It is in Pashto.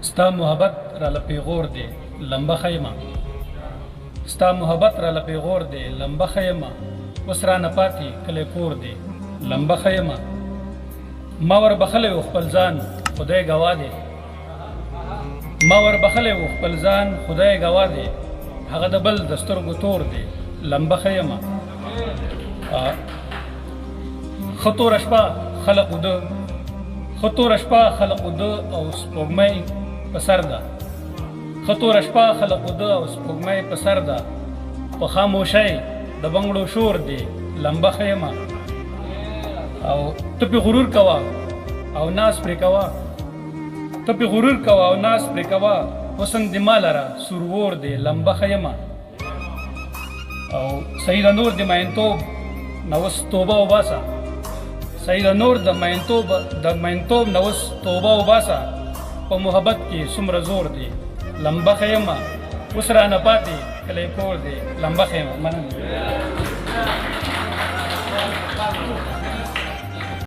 ستا محبت را لپیغور دی لمبه خیمه ستا محبت را لپیغور دی لمبه خیمه اوس رانه پاتې کلی کور دی لمبه خیمه ما ور بخلی و خپل ځان خدای ګواه دی ما ور بخلی و خپل ځان خدای ګواه دی هغه د بل د سترګو تور دی لمبه خیمه ښه توره شپه خلق وده ښه توره شپه خلق وده او سپوږمۍ په سر ده ښه توره شپه خلق وده او سپوږمۍ په سر ده په خاموشۍ د بنګړو شور دی لمبه خیمه او ته پې غرور کوه او ناز پرې کوه ته پې غرور کوه او ناز پرې کوه حسن د ما لره سورور دی لمبه خیمه او سیده نور د مینتوب نه اوس توبه وباسه سیده نور د مینتوب نه اوس توبه وباسه په محبت کې څومره زور دی لمبه خیمه اوس رانه پاتې کلی کور دی لمبه خیمه مننه